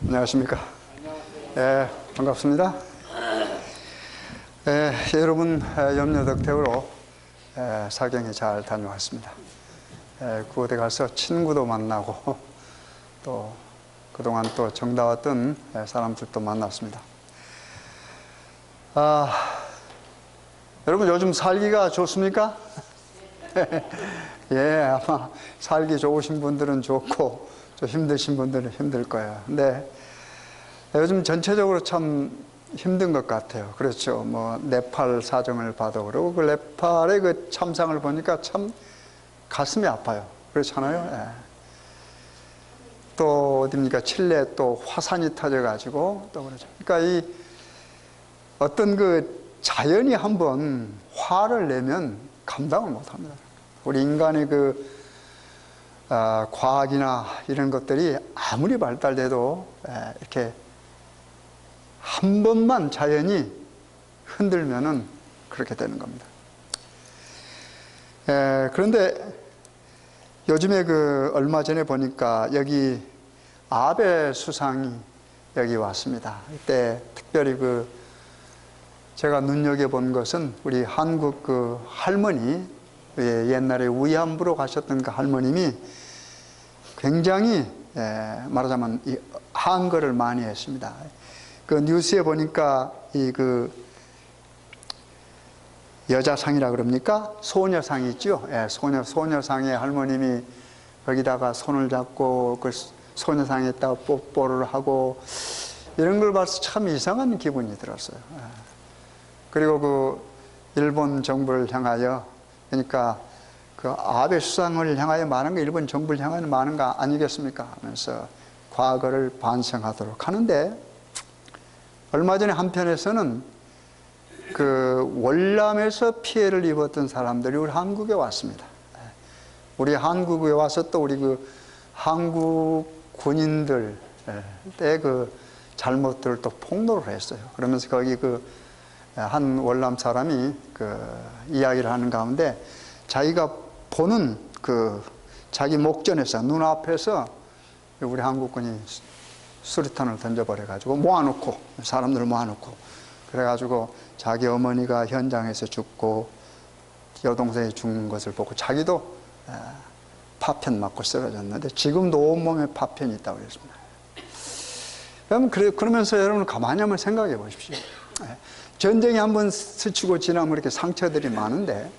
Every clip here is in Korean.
안녕하십니까. 반갑습니다. 여러분 염려덕택으로 사경에 잘 다녀왔습니다. 그곳에 가서 친구도 만나고 또 그동안 또 정다웠던 사람들도 만났습니다. 여러분 요즘 살기가 좋습니까? 아마 살기 좋으신 분들은 좋고 좀 힘드신 분들은 힘들 거예요. 근데 요즘 전체적으로 참 힘든 것 같아요. 그렇죠. 뭐 네팔 사정을 봐도 그러고 그 네팔의 그 참상을 보니까 참 가슴이 아파요. 그렇잖아요. 또 어디입니까? 칠레 또 화산이 터져가지고 또 그러죠. 그러니까 이 어떤 그 자연이 한번 화를 내면 감당을 못합니다. 우리 인간의 그 과학이나 이런 것들이 아무리 발달돼도 이렇게 한 번만 자연이 흔들면은 그렇게 되는 겁니다. 그런데 요즘에 그 얼마 전에 보니까 여기 아베 수상이 여기 왔습니다. 이때 특별히 그 제가 눈여겨본 것은 우리 한국 그 할머니, 옛날에 위안부로 가셨던 그 할머님이 굉장히 말하자면 이 한글을 많이 했습니다. 그 뉴스에 보니까 이 그 여자상이라 그럽니까? 소녀상이 있죠. 소녀상의 할머님이 거기다가 손을 잡고 그 소녀상에다가 뽀뽀를 하고 이런 걸 봐서 참 이상한 기분이 들었어요. 그리고 그 일본 정부를 향하여, 그러니까 그 아베 수상을 향하여 많은 거 일본 정부를 향하여 많은 거 아니겠습니까? 하면서 과거를 반성하도록 하는데, 얼마 전에 한편에서는 그 월남에서 피해를 입었던 사람들이 우리 한국에 왔습니다. 우리 한국에 와서 또 우리 그 한국 군인들 때 그 잘못들을 또 폭로를 했어요. 그러면서 거기 그 한 월남 사람이 그 이야기를 하는 가운데 자기가 보는 그 자기 목전에서 눈앞에서 우리 한국군이 수류탄을 던져버려가지고 모아놓고 사람들을 모아놓고 그래가지고 자기 어머니가 현장에서 죽고 여동생이 죽는 것을 보고 자기도 파편 맞고 쓰러졌는데 지금도 온몸에 파편이 있다고 그랬습니다. 그러면서 여러분 가만히 한번 생각해 보십시오. 전쟁이 한번 스치고 지나면 이렇게 상처들이 많은데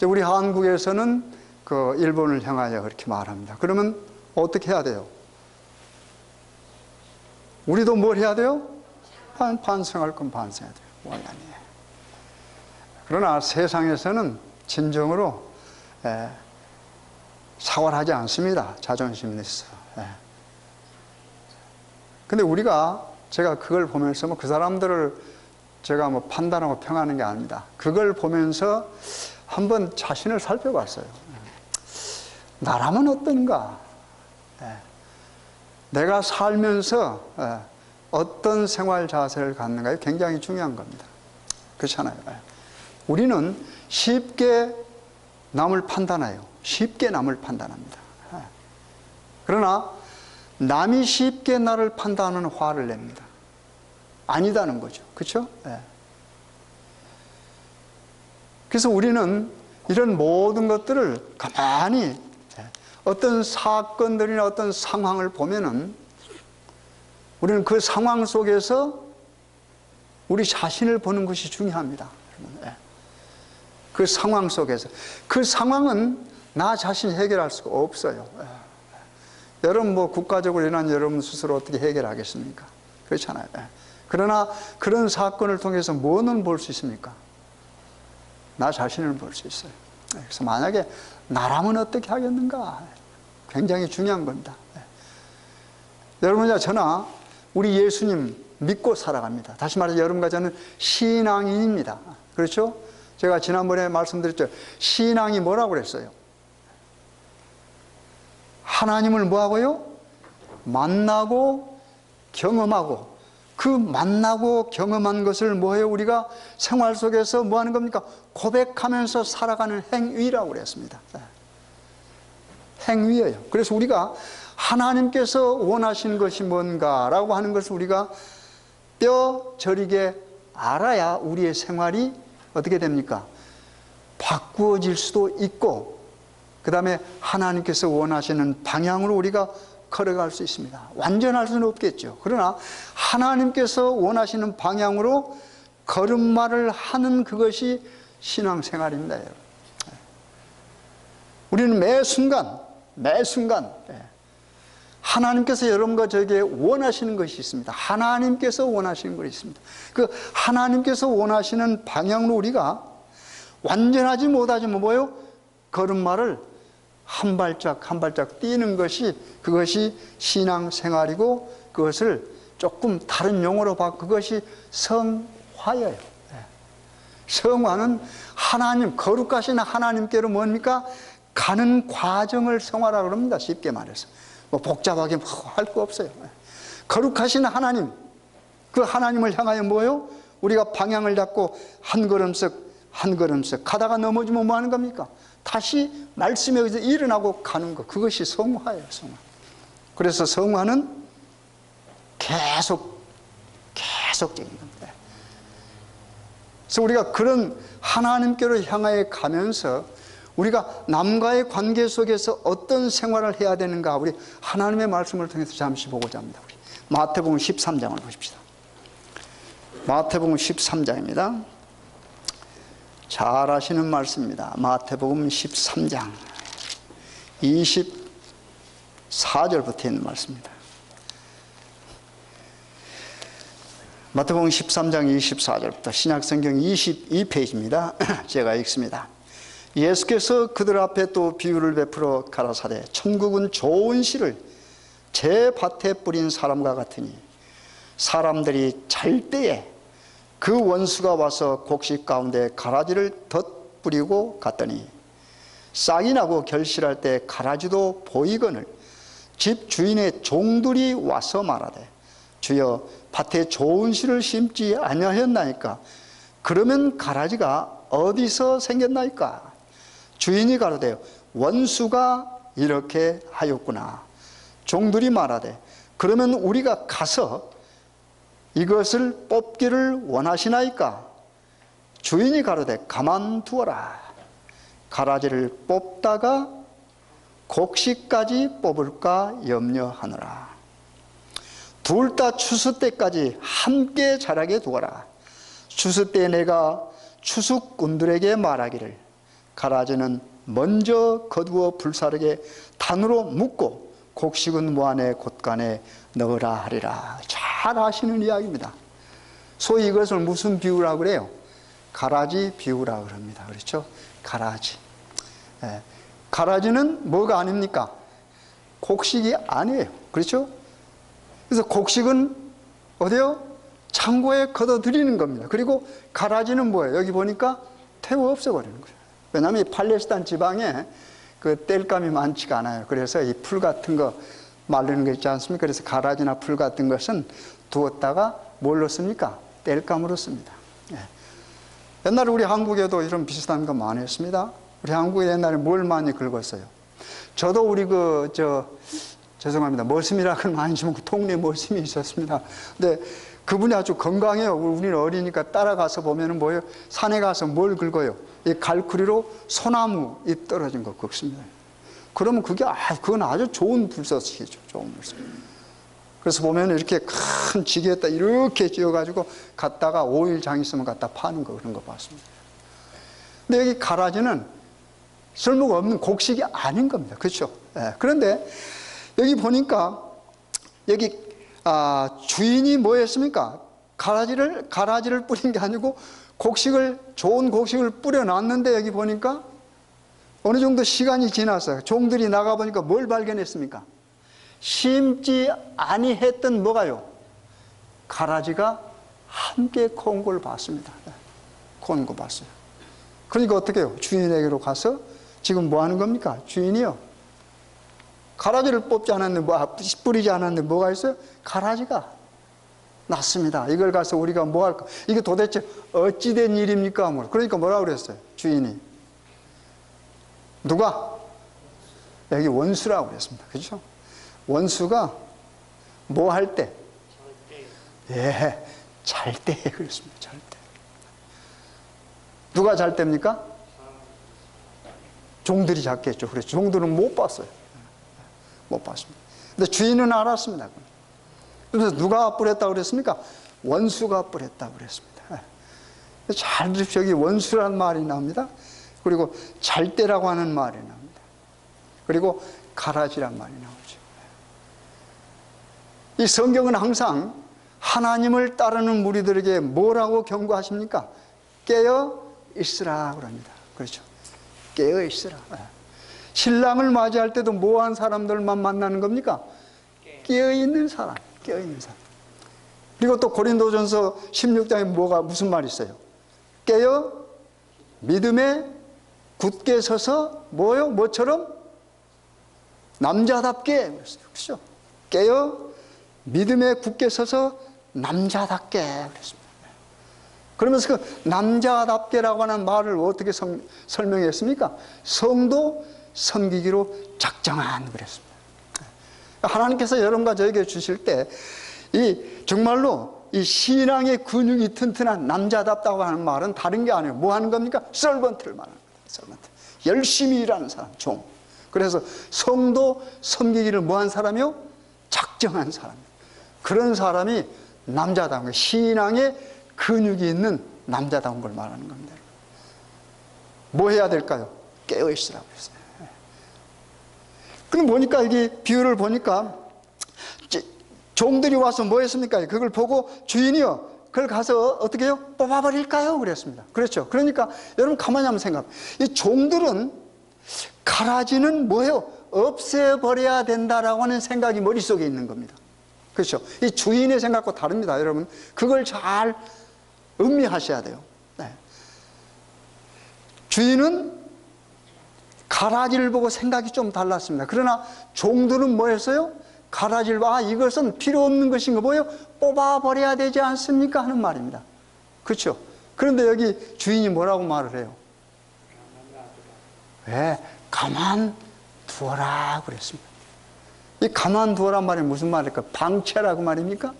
우리 한국에서는 그 일본을 향하여 그렇게 말합니다. 그러면 어떻게 해야 돼요? 우리도 뭘 해야 돼요? 반성할 건 반성해야 돼요. 원란이. 그러나 세상에서는 진정으로 사과를 하지 않습니다. 자존심이 있어. 근데 제가 그걸 보면서 뭐 그 사람들을 제가 뭐 판단하고 평하는 게 아닙니다. 그걸 보면서 한번 자신을 살펴봤어요. 나라면 어떤가? 내가 살면서 어떤 생활 자세를 갖는가가 굉장히 중요한 겁니다. 그렇잖아요. 우리는 쉽게 남을 판단해요. 쉽게 남을 판단합니다. 그러나 남이 쉽게 나를 판단하는 화를 냅니다. 아니다는 거죠. 그렇죠? 그래서 우리는 이런 모든 것들을 가만히 어떤 사건들이나 어떤 상황을 보면은 우리는 그 상황 속에서 우리 자신을 보는 것이 중요합니다. 그 상황 속에서. 그 상황은 나 자신이 해결할 수가 없어요. 여러분 뭐 국가적으로 일어난 여러분 스스로 어떻게 해결하겠습니까? 그렇잖아요. 그러나 그런 사건을 통해서 뭐는 볼 수 있습니까? 나 자신을 볼 수 있어요. 그래서 만약에 나라면 어떻게 하겠는가? 굉장히 중요한 겁니다. 여러분과 저나 우리 예수님 믿고 살아갑니다. 다시 말해서 여러분과 저는 신앙인입니다. 그렇죠? 제가 지난번에 말씀드렸죠. 신앙이 뭐라고 그랬어요? 하나님을 뭐하고요? 만나고 경험하고 그 만나고 경험한 것을 뭐해요? 우리가 생활 속에서 뭐 하는 겁니까? 고백하면서 살아가는 행위라고 그랬습니다. 행위예요. 그래서 우리가 하나님께서 원하시는 것이 뭔가라고 하는 것을 우리가 뼈저리게 알아야 우리의 생활이 어떻게 됩니까? 바꾸어질 수도 있고, 그 다음에 하나님께서 원하시는 방향으로 우리가 걸어갈 수 있습니다. 완전할 수는 없겠죠. 그러나 하나님께서 원하시는 방향으로 걸음마를 하는 그것이 신앙생활입니다, 여러분. 우리는 매 순간 하나님께서 여러분과 저에게 원하시는 것이 있습니다. 하나님께서 원하시는 것이 있습니다. 그 하나님께서 원하시는 방향으로 우리가 완전하지 못하지만 뭐요? 걸음마를 한 발짝 한 발짝 뛰는 것이, 그것이 신앙생활이고, 그것을 조금 다른 용어로 그것이 성화예요. 성화는 하나님, 거룩하신 하나님께로 뭡니까? 가는 과정을 성화라고 합니다. 쉽게 말해서. 뭐 복잡하게 할 거 없어요. 거룩하신 하나님, 그 하나님을 향하여 뭐요? 우리가 방향을 잡고 한 걸음씩 한 걸음씩 가다가 넘어지면 뭐 하는 겁니까? 다시 말씀에 의해서 일어나고 가는 것, 그것이 성화예요, 성화. 그래서 성화는 계속적인 겁니다. 그래서 우리가 그런 하나님께로 향하여 가면서 우리가 남과의 관계 속에서 어떤 생활을 해야 되는가, 우리 하나님의 말씀을 통해서 잠시 보고자 합니다. 우리 마태복음 13장을 보십시다. 마태복음 13장입니다. 잘 아시는 말씀입니다. 마태복음 13장 24절부터 있는 말씀입니다. 마태복음 13장 24절부터 신약성경 22페이지입니다. 제가 읽습니다. 예수께서 그들 앞에 또 비유를 베풀어 가라사대 천국은 좋은 씨를 제 밭에 뿌린 사람과 같으니 사람들이 잘 때에 그 원수가 와서 곡식 가운데 가라지를 덧뿌리고 갔더니 싹이 나고 결실할 때 가라지도 보이거늘 집 주인의 종들이 와서 말하되 주여 밭에 좋은 씨를 심지 아니하였나이까? 그러면 가라지가 어디서 생겼나이까? 주인이 가로되 원수가 이렇게 하였구나. 종들이 말하되 그러면 우리가 가서 이것을 뽑기를 원하시나이까? 주인이 가로되 가만두어라. 가라지를 뽑다가 곡식까지 뽑을까 염려하노라. 둘 다 추수 때까지 함께 자라게 두어라. 추수 때 내가 추수꾼들에게 말하기를 가라지는 먼저 거두어 불사르게 단으로 묶고 곡식은 무안의 곳간에 넣으라 하리라. 잘 아시는 이야기입니다. 소위 이것을 무슨 비유라고 그래요? 가라지 비유라고 그럽니다. 그렇죠? 가라지. 가라지는 뭐가 아닙니까? 곡식이 아니에요. 그렇죠? 그래서 곡식은 어디요? 창고에 걷어들이는 겁니다. 그리고 가라지는 뭐예요? 여기 보니까 태워 없애버리는 거예요. 왜냐하면 이 팔레스타인 지방에 그 땔감이 많지가 않아요. 그래서 이 풀 같은 거 마르는 거 있지 않습니까? 그래서 가라지나 풀 같은 것은 두었다가 뭘로 씁니까? 땔감으로 씁니다. 옛날에 우리 한국에도 이런 비슷한 거 많이 했습니다. 우리 한국에 옛날에 뭘 많이 긁었어요? 저도 우리 죄송합니다. 머슴이라고 많이 주면 그 동네 머슴이 있었습니다. 근데 그분이 아주 건강해요. 우리는 어리니까 따라가서 보면은 뭐예요? 산에 가서 뭘 긁어요? 이 갈쿠리로 소나무 잎 떨어진 거 긁습니다. 그러면 그건 아주 좋은 불서식이죠. 좋은 불서식. 그래서 보면 이렇게 큰 지게에다 이렇게 찧어가지고 갖다가 오일 장 있으면 갖다 파는 거, 그런 거 봤습니다. 근데 여기 가라지는 쓸모가 없는 곡식이 아닌 겁니다. 그렇죠? 그런데 여기 보니까 여기 주인이 뭐 했습니까? 가라지를 뿌린 게 아니고 좋은 곡식을 뿌려놨는데 여기 보니까 어느 정도 시간이 지났어요. 종들이 나가보니까 뭘 발견했습니까? 심지 아니했던 뭐가요? 가라지가 함께 콘 걸 봤습니다. 콘 거 봤어요. 그러니까 어떻게 해요? 주인에게로 가서 지금 뭐 하는 겁니까? 주인이요. 가라지를 뽑지 않았는데, 뿌리지 않았는데 뭐가 있어요? 가라지가 났습니다. 이걸 가서 우리가 뭐 할까? 이게 도대체 어찌된 일입니까? 그러니까 뭐라고 그랬어요? 주인이. 누가? 여기 원수라고 그랬습니다. 그렇죠? 원수가 뭐 할 때? 예, 잘 때 그랬습니다. 잘 때. 누가 잘 때입니까? 종들이 잡겠죠. 그래서 종들은 못 봤어요. 못 봤습니다. 근데 주인은 알았습니다. 그래서 누가 뿔했다고 그랬습니까? 원수가 뿔했다고 그랬습니다. 잘 들으십시오. 여기 원수라는 말이 나옵니다. 그리고 잘 때라고 하는 말이 나옵니다. 그리고 가라지란 말이 나오죠. 이 성경은 항상 하나님을 따르는 무리들에게 뭐라고 경고하십니까? 깨어 있으라 그럽니다. 그렇죠. 깨어 있으라. 신랑을 맞이할 때도 뭐한 사람들만 만나는 겁니까? 깨어 있는 사람. 깨어 있는 사람. 그리고 또 고린도전서 16장에 무슨 말이 있어요? 깨어 믿음에 굳게 서서 뭐요? 뭐처럼? 남자답게 그랬어요. 그렇죠? 깨어 믿음에 굳게 서서 남자답게 그랬습니다. 그러면서 그 남자답게라고 하는 말을 어떻게 설명했습니까? 성도 섬기기로 작정한 그랬습니다. 하나님께서 여러분과 저에게 주실 때 정말로 이 신앙의 근육이 튼튼한 남자답다고 하는 말은 다른 게 아니에요. 뭐 하는 겁니까? 서번트를 말하는 겁니다. 서번트. 열심히 일하는 사람, 종. 그래서 성도 섬기기를 뭐 한 사람이요? 작정한 사람. 그런 사람이 남자다운 거예요. 신앙의 근육이 있는 남자다운 걸 말하는 겁니다. 뭐 해야 될까요? 깨어있으라고 했어요. 그럼 보니까 이게 비유를 보니까 종들이 와서 뭐 했습니까? 그걸 보고 주인이요, 그걸 가서 어떻게 해요? 뽑아버릴까요? 그랬습니다. 그렇죠. 그러니까 여러분 가만히 한번 생각해요. 이 종들은 가라지는 뭐예요? 없애버려야 된다라고 하는 생각이 머릿속에 있는 겁니다. 그렇죠. 이 주인의 생각과 다릅니다. 여러분 그걸 잘 음미하셔야 돼요. 네. 주인은 가라지를 보고 생각이 좀 달랐습니다. 그러나 종들은 뭐 했어요? 가라지를 봐, 이것은 필요 없는 것인가 뭐예요? 뽑아버려야 되지 않습니까? 하는 말입니다. 그렇죠. 그런데 여기 주인이 뭐라고 말을 해요? 왜? 가만두어라 그랬습니다. 이 가만두어란 말이 무슨 말일까? 방치라고 말입니까?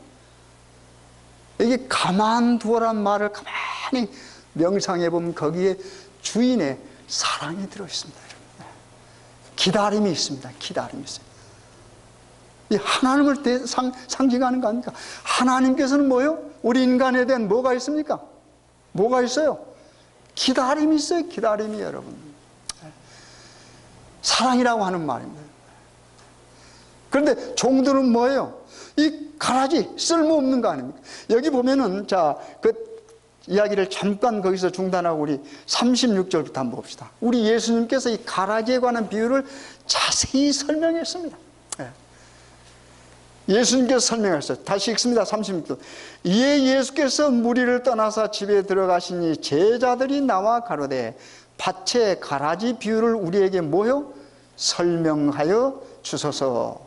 이게 가만두어란 말을 가만히 명상해 보면 거기에 주인의 사랑이 들어있습니다. 기다림이 있습니다. 기다림이 있어요. 이 하나님을 상징하는 거 아닙니까? 하나님께서는 뭐요? 우리 인간에 대한 뭐가 있습니까? 뭐가 있어요? 기다림이 있어요. 기다림이 여러분. 사랑이라고 하는 말입니다. 그런데 종들은 뭐예요? 이 가라지 쓸모없는 거 아닙니까? 여기 보면은 그 이야기를 잠깐 거기서 중단하고 우리 36절부터 한번 봅시다. 우리 예수님께서 이 가라지에 관한 비유를 자세히 설명했습니다. 예수님께서 설명하셨어요. 다시 읽습니다. 36절. 이에 예수께서 무리를 떠나서 집에 들어가시니 제자들이 나와 가로되 밭의 가라지 비유를 우리에게 뭐요? 설명하여 주소서.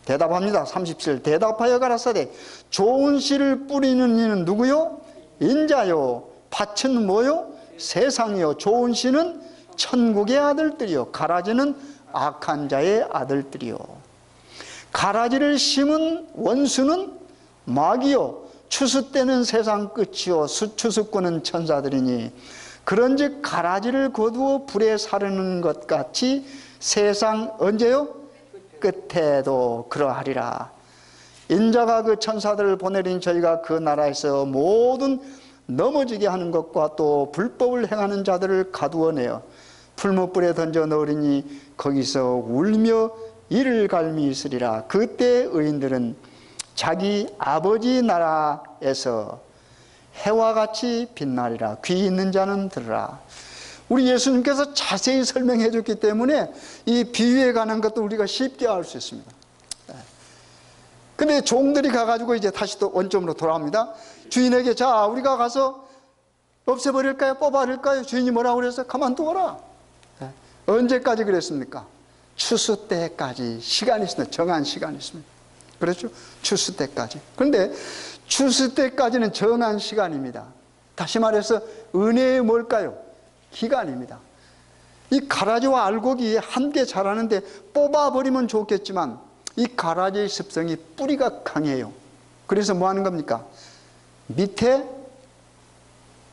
대답합니다. 37절. 대답하여 가라사대 좋은 씨를 뿌리는 이는 누구요? 인자요. 밭은 뭐요? 세상이요. 좋은 씨는 천국의 아들들이요. 가라지는 악한 자의 아들들이요. 가라지를 심은 원수는 마귀요. 추수 때는 세상 끝이요. 추수꾼은 천사들이니 그런즉 가라지를 거두어 불에 사르는 것 같이 세상 언제요? 끝에도 그러하리라. 인자가 그 천사들을 보내린 저희가 그 나라에서 모든 넘어지게 하는 것과 또 불법을 행하는 자들을 가두어내어 풀무불에 던져 넣으리니 거기서 울며 이를 갈미 있으리라. 그때 의인들은 자기 아버지 나라에서 해와 같이 빛나리라. 귀 있는 자는 들으라. 우리 예수님께서 자세히 설명해 줬기 때문에 이 비유에 관한 것도 우리가 쉽게 알 수 있습니다. 근데 종들이 가가지고 이제 다시 또 원점으로 돌아옵니다. 주인에게 자 우리가 가서 없애버릴까요? 뽑아버릴까요? 주인이 뭐라고 그랬어요? 가만두어라. 언제까지 그랬습니까? 추수 때까지 시간이 있습니다. 정한 시간이 있습니다. 그렇죠? 추수 때까지. 그런데 추수 때까지는 정한 시간입니다. 다시 말해서 은혜의 뭘까요? 기간입니다. 이 가라지와 알곡이 함께 자라는데 뽑아버리면 좋겠지만 이 가라지의 습성이 뿌리가 강해요. 그래서 뭐 하는 겁니까? 밑에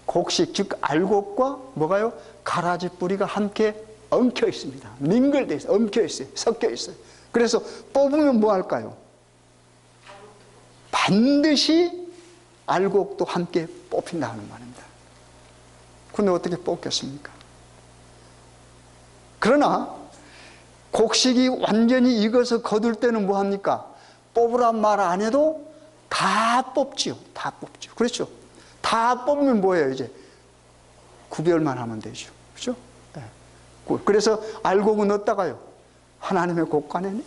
곡식, 즉 알곡과 뭐가요? 가라지 뿌리가 함께 엉켜 있습니다. 민글돼 있어요. 엉켜 있어요. 섞여 있어요. 그래서 뽑으면 뭐 할까요? 반드시 알곡도 함께 뽑힌다는 말입니다. 근데 어떻게 뽑겠습니까? 그러나 곡식이 완전히 익어서 거둘 때는 뭐 합니까? 뽑으란 말 안 해도 다 뽑지요. 다 뽑죠. 그렇죠? 다 뽑으면 뭐예요? 이제 구별만 하면 되죠. 그렇죠? 네. 그래서 알곡은 어디다가요? 하나님의 곳간에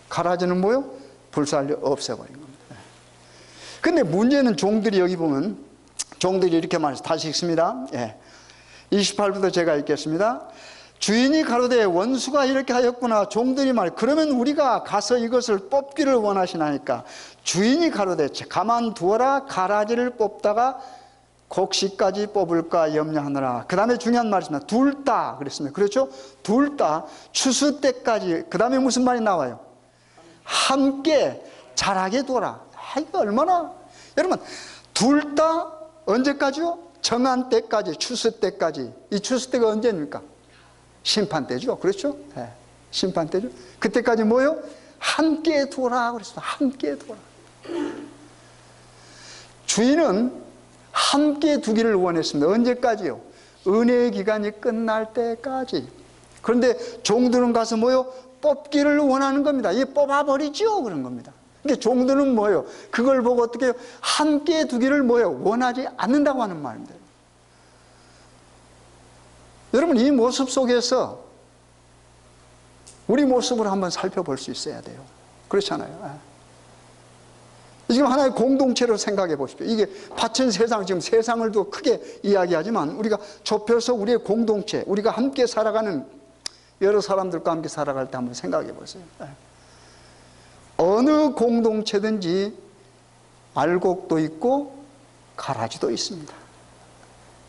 가라지는 뭐요? 불살려 없애버린 겁니다. 네. 근데 문제는 종들이 여기 보면 종들이 이렇게 말해서 다시 읽습니다. 예. 28부터 제가 읽겠습니다. 주인이 가로되 원수가 이렇게 하였구나. 종들이 말 그러면 우리가 가서 이것을 뽑기를 원하시나이까. 주인이 가로되 가만두어라. 가라지를 뽑다가 곡식까지 뽑을까 염려하느라. 그 다음에 중요한 말이 있습니다. 둘 다 그랬습니다. 그렇죠? 둘 다 추수 때까지. 그 다음에 무슨 말이 나와요? 함께 자라게 두어라. 이거 얼마나 여러분 둘 다 언제까지요? 정한 때까지, 추수 때까지. 이 추수 때가 언제입니까? 심판 때죠. 그렇죠? 네. 심판 때죠. 그때까지 뭐요? 함께 두어라 그랬어요. 함께 두어라. 주인은 함께 두기를 원했습니다. 언제까지요? 은혜의 기간이 끝날 때까지. 그런데 종들은 가서 뭐요? 뽑기를 원하는 겁니다. 이 뽑아버리죠. 그런 겁니다. 근데 종들은 뭐예요? 그걸 보고 어떻게 해요? 함께 두기를 뭐예요? 원하지 않는다고 하는 말입니다. 여러분 이 모습 속에서 우리 모습을 한번 살펴볼 수 있어야 돼요. 그렇잖아요. 지금 하나의 공동체로 생각해 보십시오. 이게 바친 세상, 지금 세상을 더 크게 이야기하지만 우리가 좁혀서 우리의 공동체, 우리가 함께 살아가는 여러 사람들과 함께 살아갈 때 한번 생각해 보세요. 어느 공동체든지 알곡도 있고 가라지도 있습니다.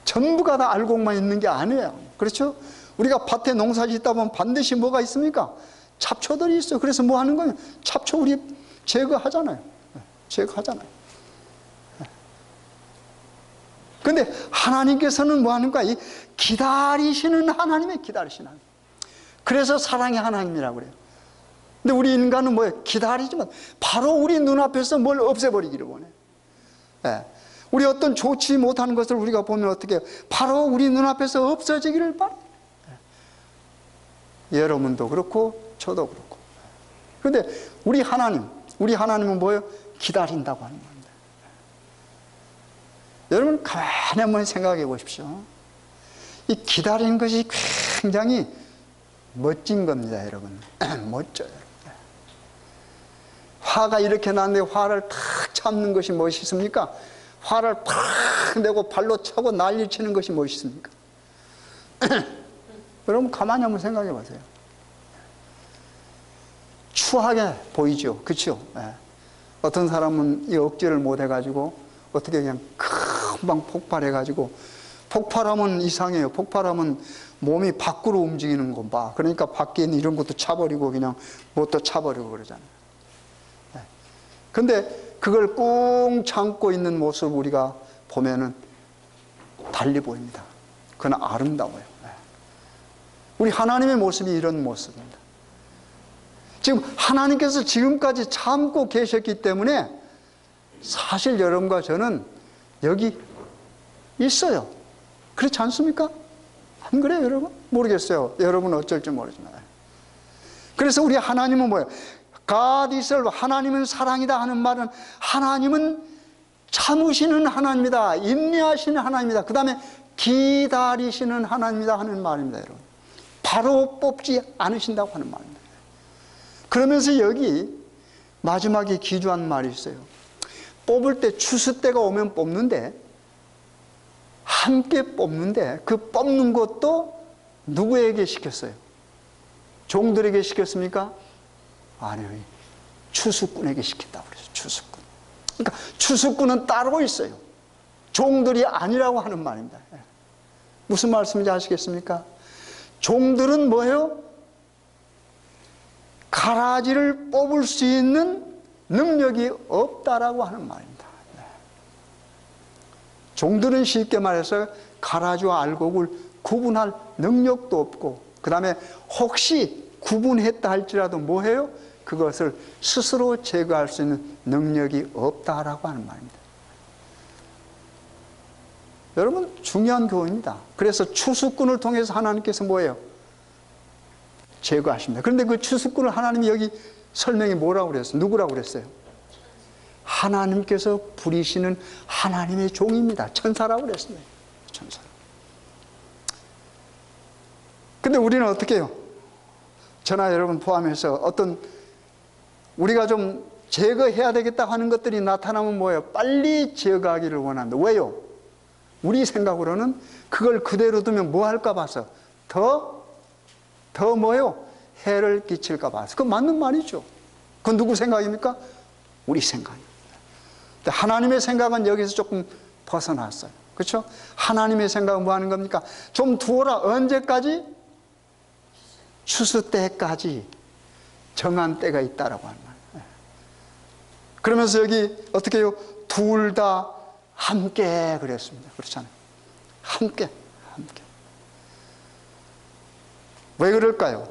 전부가 다 알곡만 있는 게 아니에요. 그렇죠? 우리가 밭에 농사 짓다 보면 반드시 뭐가 있습니까? 잡초들이 있어요. 그래서 뭐 하는 거예요? 잡초 우리 제거하잖아요. 제거하잖아요. 근데 하나님께서는 뭐 하는 거야? 이 기다리시는 하나님의 기다리시는 하나님. 그래서 사랑의 하나님이라고 그래요. 근데 우리 인간은 뭐예요? 기다리지만 바로 우리 눈앞에서 뭘 없애버리기를 원해요. 네. 우리 어떤 좋지 못한 것을 우리가 보면 어떻게 해요? 바로 우리 눈앞에서 없어지기를 바라요. 네. 여러분도 그렇고 저도 그렇고. 그런데 우리 하나님은 뭐예요? 기다린다고 하는 겁니다. 여러분 가만히 한번 생각해 보십시오. 이 기다리는 것이 굉장히 멋진 겁니다. 여러분 멋져요. 화가 이렇게 났는데 화를 탁 참는 것이 멋있습니까? 화를 팍 내고 발로 차고 난리치는 것이 멋있습니까? 여러분 가만히 한번 생각해 보세요. 추하게 보이죠. 그렇죠? 네. 어떤 사람은 이 억제를 못 해가지고 어떻게 그냥 금방 폭발해가지고, 폭발하면 이상해요. 폭발하면 몸이 밖으로 움직이는 거 봐. 그러니까 밖에 있는 이런 것도 차버리고 그냥 뭣도 차버리고 그러잖아요. 네. 근데 그걸 꾹 참고 있는 모습 우리가 보면은 달리 보입니다. 그건 아름다워요. 네. 우리 하나님의 모습이 이런 모습입니다. 지금 하나님께서 지금까지 참고 계셨기 때문에 사실 여러분과 저는 여기 있어요. 그렇지 않습니까? 안 그래요, 여러분? 모르겠어요. 여러분은 어쩔지 모르지만. 그래서 우리 하나님은 뭐예요? God is love. 하나님은 사랑이다 하는 말은 하나님은 참으시는 하나님이다. 인내하시는 하나님이다. 그 다음에 기다리시는 하나님이다 하는 말입니다, 여러분. 바로 뽑지 않으신다고 하는 말입니다. 그러면서 여기 마지막에 기주한 말이 있어요. 뽑을 때 추수 때가 오면 뽑는데, 함께 뽑는데 그 뽑는 것도 누구에게 시켰어요? 종들에게 시켰습니까? 아니요. 추수꾼에게 시킨다고 그랬어요. 추수꾼. 그러니까 추수꾼은 따로 있어요. 종들이 아니라고 하는 말입니다. 무슨 말씀인지 아시겠습니까? 종들은 뭐예요? 가라지를 뽑을 수 있는 능력이 없다라고 하는 말입니다. 종들은 쉽게 말해서 가라지와 알곡을 구분할 능력도 없고, 그 다음에 혹시 구분했다 할지라도 뭐해요? 그것을 스스로 제거할 수 있는 능력이 없다라고 하는 말입니다. 여러분, 중요한 교훈입니다. 그래서 추수꾼을 통해서 하나님께서 뭐예요? 제거하십니다. 그런데 그 추수꾼을 하나님이 여기 설명이 뭐라고 그랬어요? 누구라고 그랬어요? 하나님께서 부리시는 하나님의 종입니다. 천사라고 그랬습니다. 천사. 근데 우리는 어떻게 해요? 저나 여러분 포함해서 어떤 우리가 좀 제거해야 되겠다 하는 것들이 나타나면 뭐예요? 빨리 제거하기를 원한다. 왜요? 우리 생각으로는 그걸 그대로 두면 뭐 할까 봐서 더 뭐예요? 해를 끼칠까 봐서. 그건 맞는 말이죠. 그건 누구 생각입니까? 우리 생각입니다. 하나님의 생각은 여기서 조금 벗어났어요. 그렇죠? 하나님의 생각은 뭐 하는 겁니까? 좀 두어라. 언제까지? 추수 때까지 정한 때가 있다라고 하는 말이에요. 그러면서 여기 어떻게 해요? 둘 다 함께 그랬습니다. 그렇잖아요. 함께. 왜 그럴까요?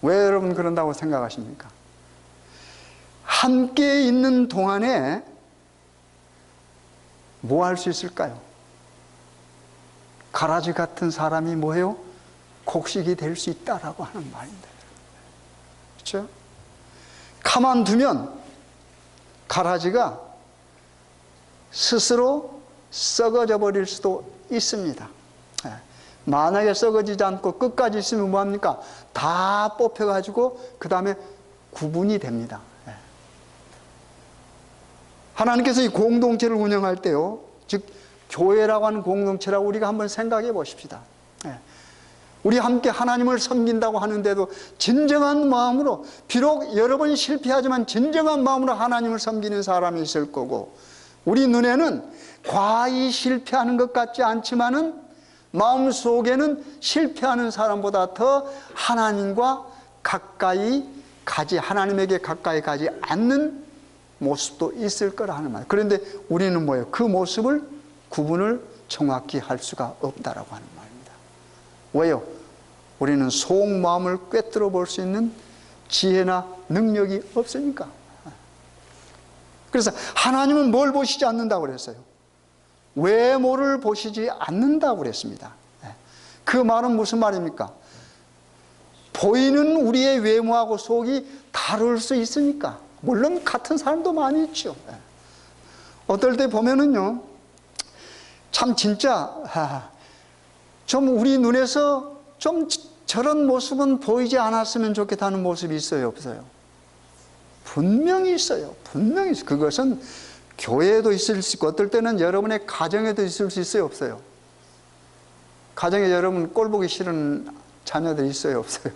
왜 여러분 그런다고 생각하십니까? 함께 있는 동안에 뭐 할 수 있을까요? 가라지 같은 사람이 뭐예요? 곡식이 될 수 있다라고 하는 말입니다. 그렇죠? 가만두면 가라지가 스스로 썩어져 버릴 수도 있습니다. 만약에 썩어지지 않고 끝까지 있으면 뭐합니까? 다 뽑혀가지고 그 다음에 구분이 됩니다. 하나님께서 이 공동체를 운영할 때요, 즉 교회라고 하는 공동체라고 우리가 한번 생각해 보십시다. 우리 함께 하나님을 섬긴다고 하는데도 진정한 마음으로, 비록 여러 번 실패하지만 진정한 마음으로 하나님을 섬기는 사람이 있을 거고, 우리 눈에는 과히 실패하는 것 같지 않지만은 마음속에는 실패하는 사람보다 더 하나님과 가까이 가지, 하나님에게 가까이 가지 않는 모습도 있을 거라 하는 말. 그런데 우리는 뭐예요? 그 모습을 구분을 정확히 할 수가 없다라고 하는 말입니다. 왜요? 우리는 속마음을 꿰뚫어 볼 수 있는 지혜나 능력이 없으니까. 그래서 하나님은 뭘 보시지 않는다고 그랬어요? 외모를 보시지 않는다고 그랬습니다. 그 말은 무슨 말입니까? 보이는 우리의 외모하고 속이 다를 수 있으니까. 물론 같은 사람도 많이 있죠. 어떨 때 보면은요, 참 진짜 좀 우리 눈에서 좀 저런 모습은 보이지 않았으면 좋겠다는 모습이 있어요, 없어요? 분명히 있어요. 분명히 있어요. 그것은 교회에도 있을 수 있고, 어떨 때는 여러분의 가정에도 있을 수 있어요, 없어요? 가정에 여러분 꼴 보기 싫은 자녀들 있어요, 없어요?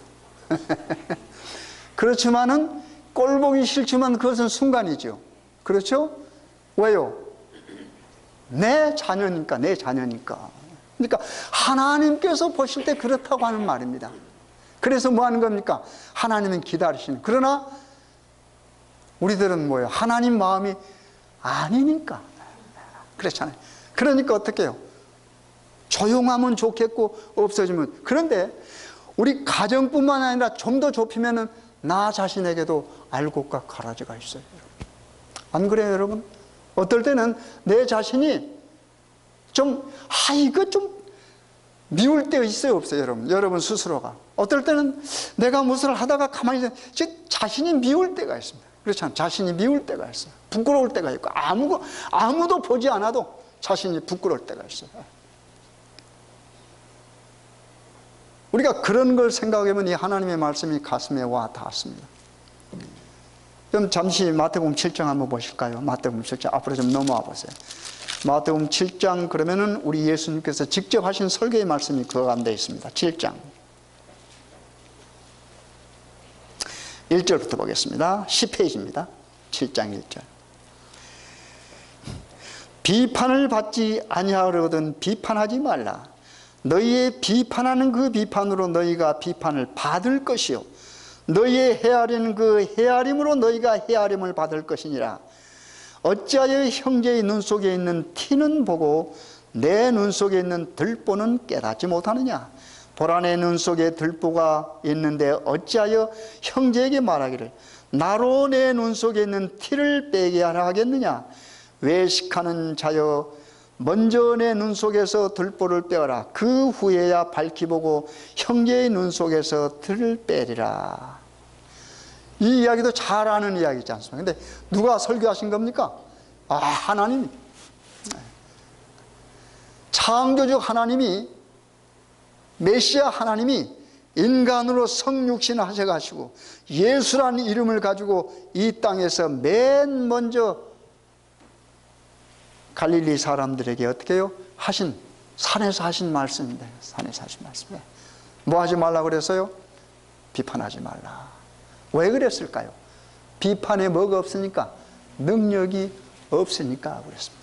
그렇지만은 꼴 보기 싫지만 그것은 순간이죠. 그렇죠? 왜요? 내 자녀니까, 내 자녀니까. 그러니까 하나님께서 보실 때 그렇다고 하는 말입니다. 그래서 뭐 하는 겁니까? 하나님은 기다리시는. 그러나 우리들은 뭐예요? 하나님 마음이 아니니까. 그렇잖아요. 그러니까 어떻게 해요? 조용하면 좋겠고 없어지면. 그런데 우리 가정뿐만 아니라 좀 더 좁히면은 나 자신에게도 알곡과 가라지가 있어요. 안 그래요, 여러분? 어떨 때는 내 자신이 좀, 이거 좀 미울 때 있어요, 없어요, 여러분? 여러분 스스로가. 어떨 때는 내가 무엇을 하다가 가만히 있어요. 자신이 미울 때가 있습니다. 그렇잖아요. 자신이 미울 때가 있어요. 부끄러울 때가 있고, 아무도 보지 않아도 자신이 부끄러울 때가 있어요. 우리가 그런 걸 생각하면 이 하나님의 말씀이 가슴에 와 닿습니다. 그럼 잠시 마태복음 7장 한번 보실까요? 마태복음 7장 앞으로 좀 넘어와 보세요. 마태복음 7장 그러면은 우리 예수님께서 직접 하신 설교의 말씀이 그 가운데 있습니다. 7장 1절부터 보겠습니다. 10페이지입니다. 7장 1절. 비판을 받지 아니하려거든 비판하지 말라. 너희의 비판하는 그 비판으로 너희가 비판을 받을 것이요 너희의 헤아리는 그 헤아림으로 너희가 헤아림을 받을 것이니라. 어찌하여 형제의 눈 속에 있는 티는 보고 내 눈 속에 있는 들보는 깨닫지 못하느냐. 보라, 내 눈 속에 들보가 있는데 어찌하여 형제에게 말하기를 나로 내 눈 속에 있는 티를 빼게 하라 하겠느냐. 외식하는 자여, 먼저 내 눈 속에서 들보를 빼어라. 그 후에야 밝히 보고 형제의 눈 속에서 들을 빼리라. 이 이야기도 잘 아는 이야기지 않습니까? 근데 누가 설교하신 겁니까? 하나님. 창조주 하나님이, 메시아 하나님이 인간으로 성육신 하셔가지고 예수라는 이름을 가지고 이 땅에서 맨 먼저 갈릴리 사람들에게 어떻게 해요? 하신, 산에서 하신 말씀입니다. 산에서 하신 말씀이에요. 뭐 하지 말라 그랬어요? 비판하지 말라. 왜 그랬을까요? 비판에 뭐가 없으니까? 능력이 없으니까 그랬습니다.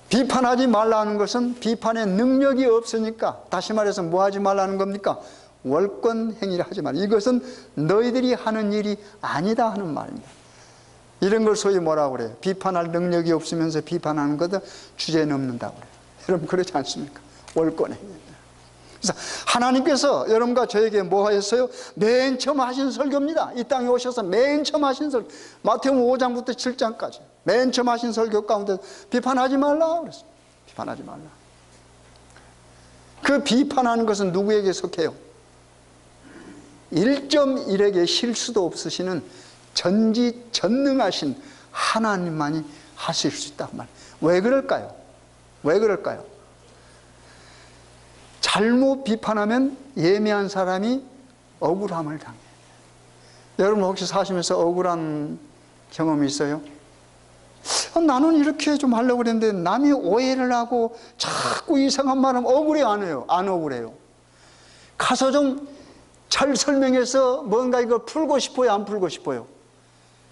비판하지 말라는 것은 비판에 능력이 없으니까, 다시 말해서 뭐 하지 말라는 겁니까? 월권 행위를 하지 말라. 이것은 너희들이 하는 일이 아니다 하는 말입니다. 이런 걸 소위 뭐라고 그래요? 비판할 능력이 없으면서 비판하는 것은 주제 넘는다고 그래요. 여러분 그렇지 않습니까? 월권 행위. 그래서 하나님께서 여러분과 저에게 뭐 하셨어요? 맨 처음 하신 설교입니다. 이 땅에 오셔서 맨 처음 하신 설교, 마태복음 5장부터 7장까지 맨 처음 하신 설교 가운데 비판하지 말라 그랬어요. 비판하지 말라. 그 비판하는 것은 누구에게 속해요? 1.1에게 실수도 없으시는 전지전능하신 하나님만이 하실 수 있단 말이에요. 왜 그럴까요? 왜 그럴까요? 잘못 비판하면 예민한 사람이 억울함을 당해요. 여러분 혹시 사시면서 억울한 경험이 있어요? 나는 이렇게 좀 하려고 그랬는데 남이 오해를 하고 자꾸 이상한 말하면 억울해 안 해요? 안 억울해요? 가서 좀 잘 설명해서 뭔가 이걸 풀고 싶어요? 안 풀고 싶어요?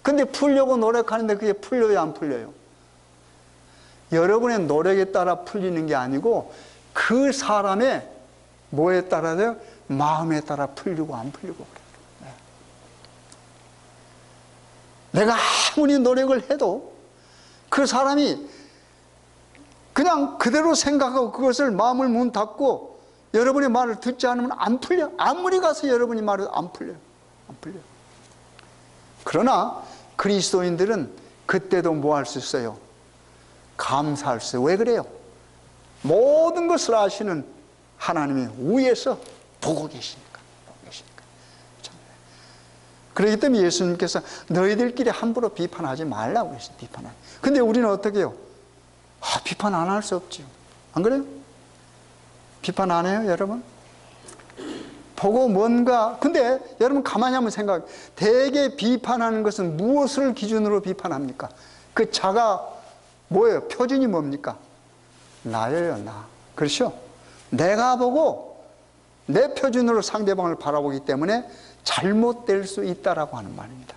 근데 풀려고 노력하는데 그게 풀려요? 안 풀려요? 여러분의 노력에 따라 풀리는 게 아니고 그 사람의 뭐에 따라서요? 마음에 따라 풀리고 안 풀리고 그래요. 내가 아무리 노력을 해도 그 사람이 그냥 그대로 생각하고 그것을 마음을 문 닫고 여러분의 말을 듣지 않으면 안 풀려. 아무리 가서 여러분이 말을 안 풀려요. 안 풀려요. 그러나 그리스도인들은 그때도 뭐 할 수 있어요? 감사할 수 있어요. 왜 그래요? 모든 것을 아시는 하나님이 위에서 보고 계시니까. 그렇기 때문에 예수님께서 너희들끼리 함부로 비판하지 말라고 했어요. 비판하지. 근데 우리는 어떻게 해요? 비판 안 할 수 없죠. 안 그래요? 비판 안 해요, 여러분? 보고 뭔가, 근데 여러분 가만히 한번 생각해. 대개 비판하는 것은 무엇을 기준으로 비판합니까? 그 자가 뭐예요? 표준이 뭡니까? 나예요, 나. 그렇죠? 내가 보고 내 표준으로 상대방을 바라보기 때문에 잘못될 수 있다라고 하는 말입니다.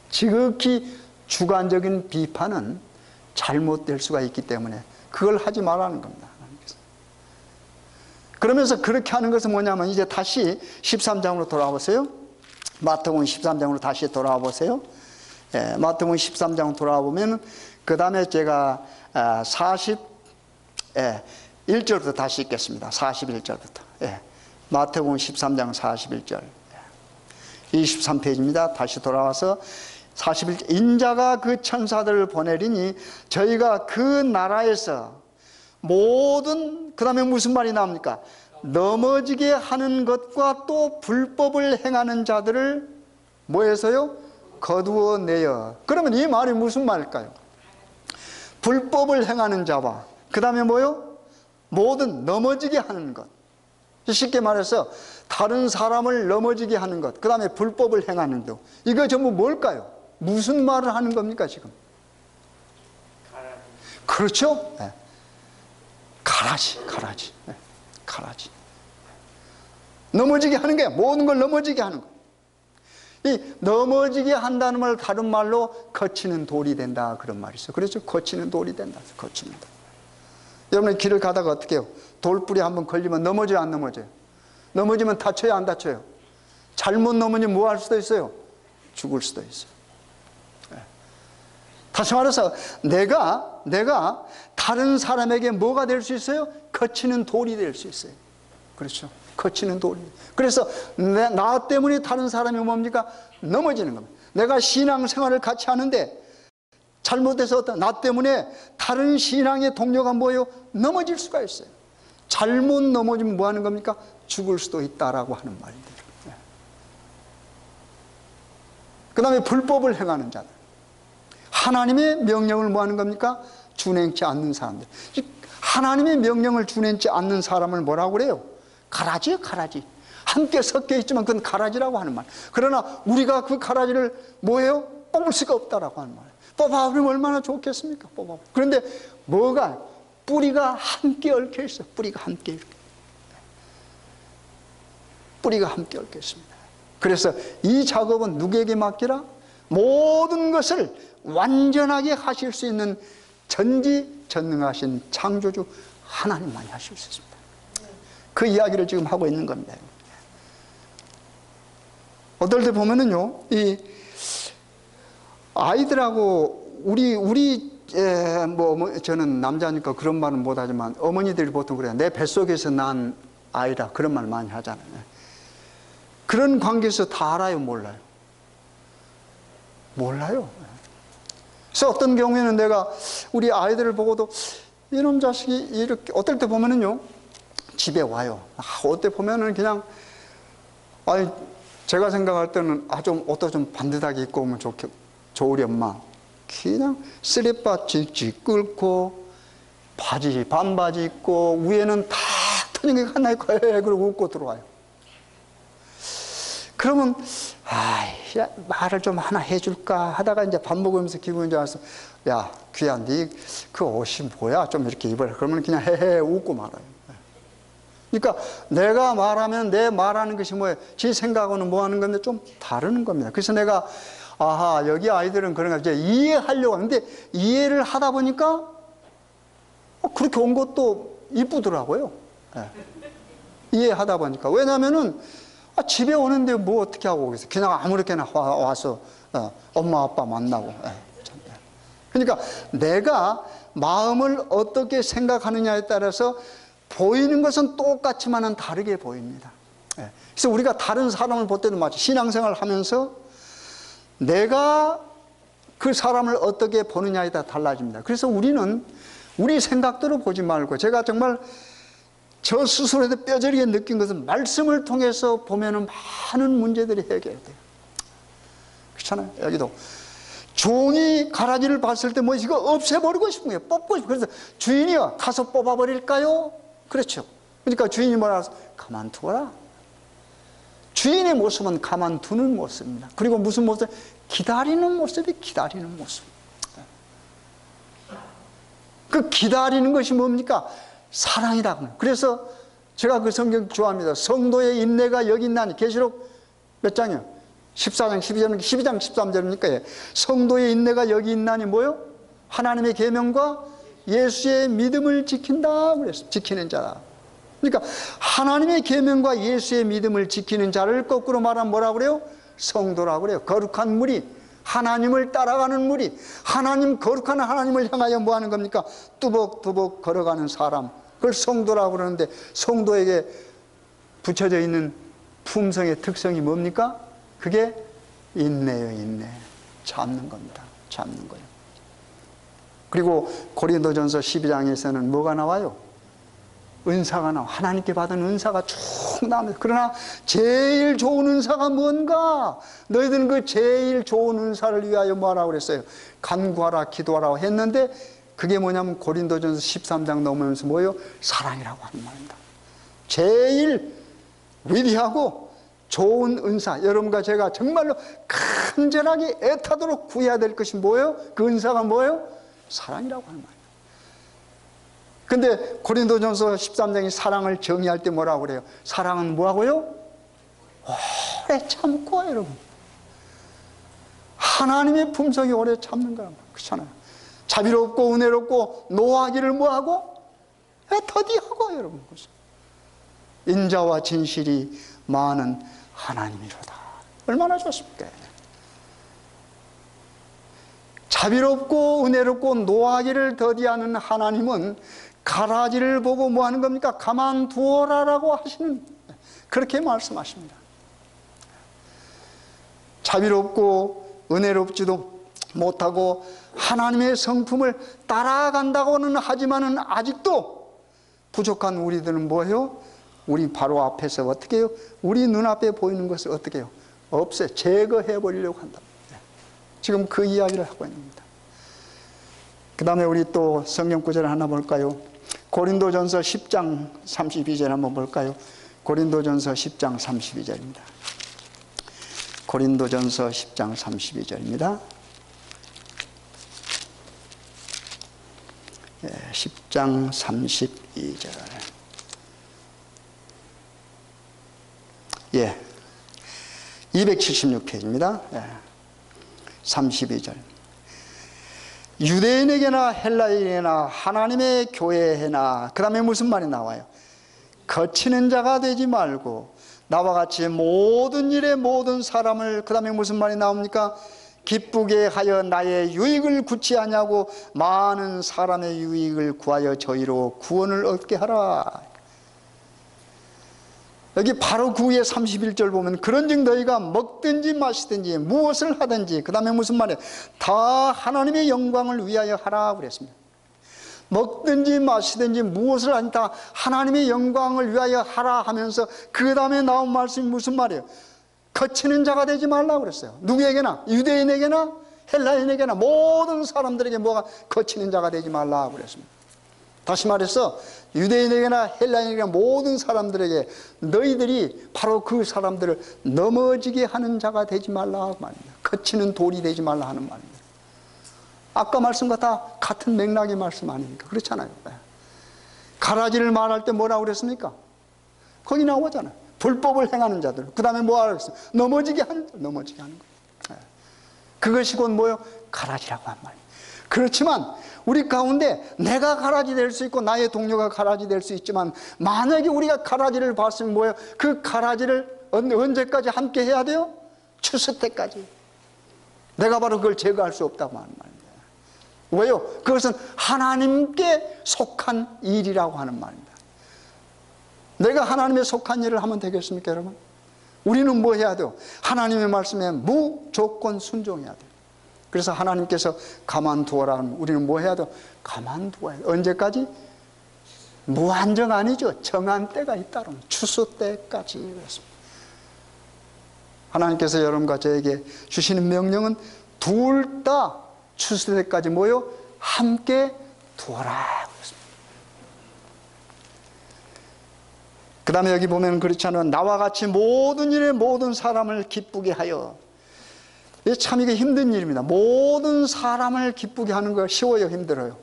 지극히 주관적인 비판은 잘못될 수가 있기 때문에 그걸 하지 말라는 겁니다. 그러면서 그렇게 하는 것은 뭐냐면 이제 다시 13장으로 돌아와 보세요. 마태복음 13장으로 다시 돌아와 보세요. 마태복음 13장 돌아와 보면 그 다음에 제가 41절부터 다시 읽겠습니다. 41절부터. 마태복음 13장 41절. 23페이지입니다. 다시 돌아와서 41절. 인자가 그 천사들을 보내리니 저희가 그 나라에서 모든, 그 다음에 무슨 말이 나옵니까? 넘어지게 하는 것과 또 불법을 행하는 자들을 뭐 해서요? 거두어 내어. 그러면 이 말이 무슨 말일까요? 불법을 행하는 자와 그 다음에 뭐요? 모든 넘어지게 하는 것. 쉽게 말해서 다른 사람을 넘어지게 하는 것, 그 다음에 불법을 행하는 것. 이거 전부 뭘까요? 무슨 말을 하는 겁니까 지금? 그렇죠? 네. 가라지. 네. 가라지. 넘어지게 하는 거야. 모든 걸 넘어지게 하는 거. 이 넘어지게 한다는 말 다른 말로 거치는 돌이 된다 그런 말이 있어요. 그렇죠? 거치는 돌이 된다. 거치는 돌. 여러분 길을 가다가 어떻게 해요? 돌뿌리 한번 걸리면 넘어져요, 안 넘어져요? 넘어지면 다쳐요, 안 다쳐요? 잘못 넘으니 뭐 할 수도 있어요? 죽을 수도 있어요. 다시 말해서 내가 다른 사람에게 뭐가 될 수 있어요? 거치는 돌이 될 수 있어요. 그렇죠? 거치는 돌이. 그래서 나 때문에 다른 사람이 뭡니까? 넘어지는 겁니다. 내가 신앙생활을 같이 하는데 잘못해서 나 때문에 다른 신앙의 동료가 뭐예요? 넘어질 수가 있어요. 잘못 넘어지면 뭐 하는 겁니까? 죽을 수도 있다라고 하는 말입니다. 그 다음에 불법을 행하는 자들. 하나님의 명령을 뭐 하는 겁니까? 준행치 않는 사람들. 하나님의 명령을 준행치 않는 사람을 뭐라고 그래요? 가라지요, 가라지. 함께 섞여 있지만 그건 가라지라고 하는 말. 그러나 우리가 그 가라지를 뭐예요? 뽑을 수가 없다라고 하는 말. 뽑아버리면 얼마나 좋겠습니까? 뽑아. 그런데 뭐가? 뿌리가 함께 얽혀 있어요. 뿌리가 함께 이렇게. 뿌리가 함께 얽혀 있습니다. 그래서 이 작업은 누구에게 맡기라? 모든 것을 완전하게 하실 수 있는 전지전능하신 창조주 하나님만이 하실 수 있습니다. 그 이야기를 지금 하고 있는 겁니다. 어떨 때 보면은요, 이 아이들하고 저는 남자니까 그런 말은 못하지만 어머니들이 보통 그래요. 내 뱃속에서 난 아이라 그런 말 많이 하잖아요. 그런 관계에서 다 알아요, 몰라요? 몰라요. 그래서 어떤 경우에는 내가 우리 아이들을 보고도 이놈 자식이 이렇게, 어떨 때 보면은요, 집에 와요. 어떨 때 보면은 그냥, 제가 생각할 때는 좀 옷도 좀 반듯하게 입고 오면 좋으리 엄마. 그냥 쓰레빠 찍찍 끌고 반바지 입고 위에는 다 터진 게 하나 있고 그러고 웃고 들어와요. 그러면 말을 좀 하나 해줄까 하다가 이제 밥 먹으면서 기분이 좋아서 야 귀야 네 그 옷이 뭐야 좀 이렇게 입어라. 그러면 그냥 헤헤 웃고 말아요. 그러니까 내가 말하면 내 말하는 것이 뭐예요? 제 생각하고는 뭐 하는 건데 좀 다르는 겁니다. 그래서 내가 여기 아이들은 그런가 이제 이해하려고 하는데 이해를 하다 보니까 그렇게 온 것도 이쁘더라고요. 이해하다 보니까. 왜냐면은 집에 오는데 뭐 어떻게 하고 오겠어요? 그냥 아무렇게나 와서 엄마 아빠 만나고. 그러니까 내가 마음을 어떻게 생각하느냐에 따라서 보이는 것은 똑같지만은 다르게 보입니다. 그래서 우리가 다른 사람을 볼 때도 마치 신앙생활을 하면서 내가 그 사람을 어떻게 보느냐에 따라 달라집니다. 그래서 우리는 우리 생각대로 보지 말고, 제가 정말 저 스스로에도 뼈저리게 느낀 것은 말씀을 통해서 보면은 많은 문제들이 해결돼요. 그렇잖아요. 여기도 종이 가라지를 봤을 때 뭐 이거 없애버리고 싶은 거예요. 뽑고 싶은 거예요. 그래서 주인이요, 가서 뽑아버릴까요? 그렇죠. 그러니까 주인이 뭐라 해서 가만두어라. 주인의 모습은 가만두는 모습입니다. 그리고 무슨 모습? 기다리는 모습이 기다리는 모습. 그 기다리는 것이 뭡니까? 사랑이다. 그래서 제가 그 성경 좋아합니다. 성도의 인내가 여기 있나니. 계시록 몇 장이요? 14장 12장 13절이니까 성도의 인내가 여기 있나니 뭐요? 하나님의 계명과 예수의 믿음을 지킨다 그랬어요. 지키는 자다. 그러니까 하나님의 계명과 예수의 믿음을 지키는 자를 거꾸로 말하면 뭐라고 그래요? 성도라고 그래요. 거룩한 무리, 하나님을 따라가는 무리, 거룩한 하나님을 향하여 뭐 하는 겁니까? 뚜벅뚜벅 걸어가는 사람, 그걸 성도라고 그러는데, 성도에게 붙여져 있는 품성의 특성이 뭡니까? 그게 인내요, 인내. 참는 겁니다. 참는 거예요. 그리고 고린도전서 12장에서는 뭐가 나와요? 은사가 나와. 하나님께 받은 은사가 쭉 나옵니다. 그러나 제일 좋은 은사가 뭔가? 너희들은 그 제일 좋은 은사를 위하여 뭐하라고 그랬어요? 간구하라, 기도하라고 했는데, 그게 뭐냐면 고린도전서 13장 넘으면서 뭐예요? 사랑이라고 하는 말입니다. 제일 위대하고 좋은 은사, 여러분과 제가 정말로 간절하게 애타도록 구해야 될 것이 뭐예요? 그 은사가 뭐예요? 사랑이라고 하는 말이에요. 근데 고린도전서 13장이 사랑을 정의할 때 뭐라고 그래요? 사랑은 뭐하고요? 오래 참고, 여러분. 하나님의 품성이 오래 참는 거란 말이에요. 그렇잖아요. 자비롭고 은혜롭고 노하기를 뭐하고? 더디하고, 여러분. 인자와 진실이 많은 하나님이로다. 얼마나 좋습니까? 자비롭고 은혜롭고 노하기를 더디하는 하나님은 가라지를 보고 뭐 하는 겁니까? 가만두어라라고 하시는, 그렇게 말씀하십니다. 자비롭고 은혜롭지도 못하고 하나님의 성품을 따라간다고는 하지만은 아직도 부족한 우리들은 뭐예요? 우리 바로 앞에서 어떻게 해요? 우리 눈앞에 보이는 것을 어떻게 해요? 제거해 버리려고 한다. 지금 그 이야기를 하고 있는 겁니다. 그 다음에 우리 또 성경 구절 하나 볼까요? 고린도전서 10장 32절 한번 볼까요? 고린도전서 10장 32절입니다. 고린도전서 10장 32절입니다. 10장 32절. 예, 276페이지입니다. 32절. 유대인에게나 헬라인에게나 하나님의 교회에나, 그 다음에 무슨 말이 나와요? 거치는 자가 되지 말고 나와 같이 모든 일에 모든 사람을, 그 다음에 무슨 말이 나옵니까? 기쁘게 하여 나의 유익을 구치 아니하고 많은 사람의 유익을 구하여 저희로 구원을 얻게 하라. 여기 바로 그 후에 31절 보면 그런즉 너희가 먹든지 마시든지 무엇을 하든지, 그 다음에 무슨 말이에요? 다 하나님의 영광을 위하여 하라 그랬습니다. 먹든지 마시든지 무엇을 하든지 다 하나님의 영광을 위하여 하라 하면서 그 다음에 나온 말씀이 무슨 말이에요? 거치는 자가 되지 말라고 그랬어요. 누구에게나, 유대인에게나 헬라인에게나 모든 사람들에게 뭐가 거치는 자가 되지 말라고 그랬습니다. 다시 말해서 유대인에게나 헬라인에게나 모든 사람들에게 너희들이 바로 그 사람들을 넘어지게 하는 자가 되지 말라 말입니다. 거치는 돌이 되지 말라 하는 말입니다. 아까 말씀과 다 같은 맥락의 말씀 아닙니까? 그렇잖아요. 가라지를 말할 때 뭐라고 그랬습니까? 거기 나오잖아요. 불법을 행하는 자들. 그 다음에 뭐라고 그랬어요? 넘어지게 하는 자, 넘어지게 하는 거예요. 그것이 곧 뭐예요? 가라지라고 한 말이에요. 그렇지만 우리 가운데 내가 가라지 될 수 있고 나의 동료가 가라지 될 수 있지만, 만약에 우리가 가라지를 봤으면 뭐예요? 그 가라지를 언제까지 함께 해야 돼요? 추수 때까지. 내가 바로 그걸 제거할 수 없다고 하는 말입니다. 왜요? 그것은 하나님께 속한 일이라고 하는 말입니다. 내가 하나님에 속한 일을 하면 되겠습니까, 여러분? 우리는 뭐 해야 돼요? 하나님의 말씀에 무조건 순종해야 돼요. 그래서 하나님께서 가만두어라 하면 우리는 뭐 해야 돼요? 가만두어야 돼요. 언제까지? 무한정 아니죠. 정한 때가 있다로 추수 때까지 그렇습니다. 하나님께서 여러분과 저에게 주시는 명령은 둘 다 추수 때까지 뭐요? 함께 두어라 그렇습니다. 그 다음에 여기 보면 그렇잖아요. 나와 같이 모든 일에 모든 사람을 기쁘게 하여. 참 이게 힘든 일입니다. 모든 사람을 기쁘게 하는 거 쉬워요, 힘들어요?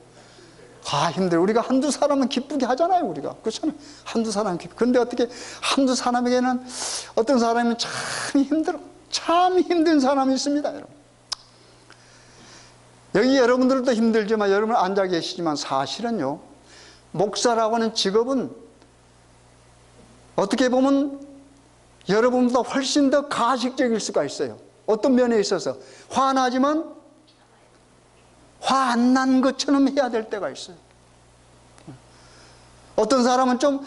힘들어요. 우리가 한두 사람은 기쁘게 하잖아요, 우리가. 그렇잖아요. 한두 사람은 기쁘게. 근데 어떻게 한두 사람에게는, 어떤 사람은 참 힘들어. 참 힘든 사람이 있습니다, 여러분. 여기 여러분들도 힘들지만, 여러분 앉아 계시지만 사실은요, 목사라고 하는 직업은 어떻게 보면 여러분보다 훨씬 더 가식적일 수가 있어요. 어떤 면에 있어서 화나지만 화 안 난 것처럼 해야 될 때가 있어요. 어떤 사람은 좀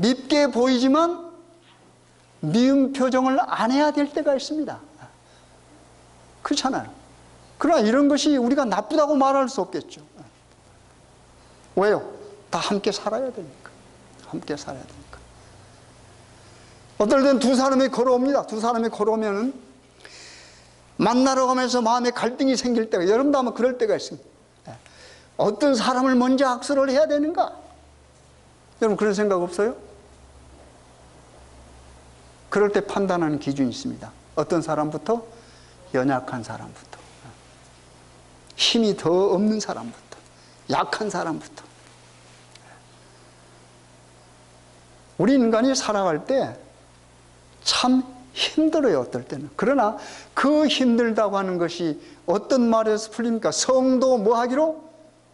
밉게 보이지만 미운 표정을 안 해야 될 때가 있습니다. 그렇잖아요. 그러나 이런 것이 우리가 나쁘다고 말할 수 없겠죠. 왜요? 다 함께 살아야 되니까. 함께 살아야 되니까. 어떨 땐 두 사람이 걸어옵니다. 두 사람이 걸어오면은 만나러 가면서 마음에 갈등이 생길 때가, 여러분도 아마 그럴 때가 있습니다. 어떤 사람을 먼저 악수를 해야 되는가? 여러분 그런 생각 없어요? 그럴 때 판단하는 기준이 있습니다. 어떤 사람부터? 연약한 사람부터. 힘이 더 없는 사람부터. 약한 사람부터. 우리 인간이 살아갈 때 참 힘들어요, 어떨 때는. 그러나 그 힘들다고 하는 것이 어떤 말에서 풀립니까? 성도 뭐 하기로?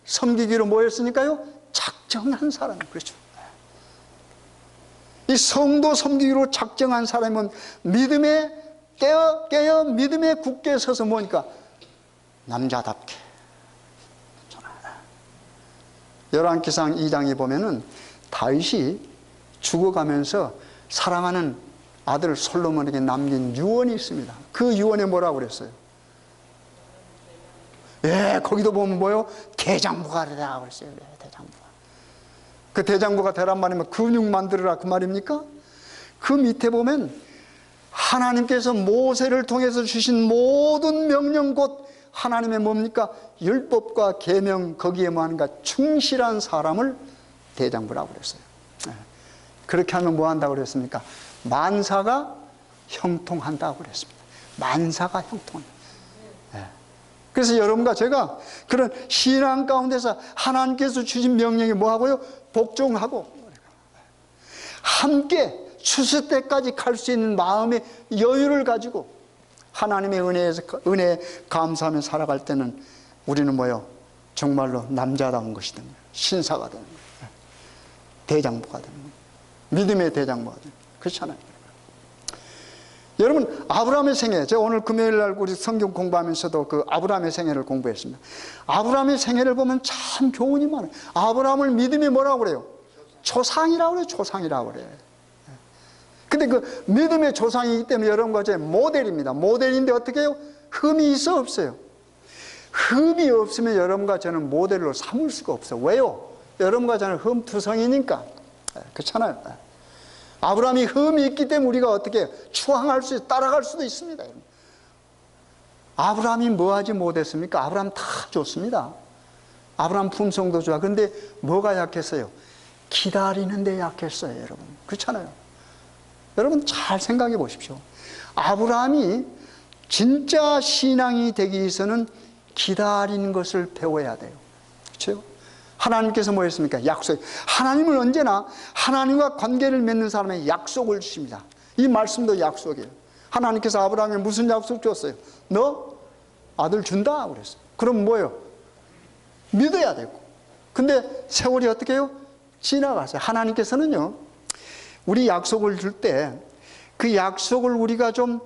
섬기기로 뭐였으니까요? 작정한 사람. 그렇죠. 이 성도 섬기기로 작정한 사람은 믿음에 깨어 믿음에 굳게 서서 뭐니까 남자답게. 열왕기상 2장에 보면은 다윗이 죽어가면서 사랑하는 아들 솔로몬에게 남긴 유언이 있습니다. 그 유언에 뭐라고 그랬어요? 예, 거기도 보면 뭐요? 대장부가 되라 그랬어요. 대장부가. 그 대장부가 되란 말이면 근육 만들어라 그 말입니까? 그 밑에 보면 하나님께서 모세를 통해서 주신 모든 명령 곧 하나님의 뭡니까? 율법과 계명 거기에 뭐하는가? 충실한 사람을 대장부라고 그랬어요. 그렇게 하면 뭐 한다고 그랬습니까? 만사가 형통한다고 그랬습니다. 만사가 형통한다. 그래서 여러분과 제가 그런 신앙 가운데서 하나님께서 주신 명령에 뭐하고요? 복종하고 함께 추수 때까지 갈 수 있는 마음의 여유를 가지고 하나님의 은혜에 감사하며 살아갈 때는 우리는 뭐요? 정말로 남자다운 것이 되는 거예요. 신사가 되는 거예요. 대장부가 되는 거예요. 믿음의 대장부가 되는 거예요. 그렇잖아요. 여러분, 아브라함의 생애, 제가 오늘 금요일 날 우리 성경 공부하면서도 그 아브라함의 생애를 공부했습니다. 아브라함의 생애를 보면 참 교훈이 많아요. 아브라함을 믿음이 뭐라고 그래요? 조상이라고 그래요. 조상이라고 그래요. 근데 그 믿음의 조상이기 때문에 여러분과 제 모델입니다. 모델인데 어떻게 해요? 흠이 있어 없어요? 흠이 없으면 여러분과 저는 모델로 삼을 수가 없어요. 왜요? 여러분과 저는 흠투성이니까. 그렇잖아요. 아브라함이 흠이 있기 때문에 우리가 어떻게 추앙할 수 있어요? 따라갈 수도 있습니다. 아브라함이 뭐 하지 못했습니까? 아브라함 다 좋습니다. 아브라함 품성도 좋아. 근데 뭐가 약했어요? 기다리는 데 약했어요, 여러분. 그렇잖아요. 여러분 잘 생각해 보십시오. 아브라함이 진짜 신앙이 되기 위해서는 기다리는 것을 배워야 돼요. 그렇죠? 하나님께서 뭐 했습니까? 약속. 하나님은 언제나 하나님과 관계를 맺는 사람에게 약속을 주십니다. 이 말씀도 약속이에요. 하나님께서 아브라함에 무슨 약속 줬어요? 너 아들 준다 그랬어요. 그럼 뭐예요? 믿어야 되고. 근데 세월이 어떻게 해요? 지나갔어요. 하나님께서는요, 우리 약속을 줄 때 그 약속을 우리가 좀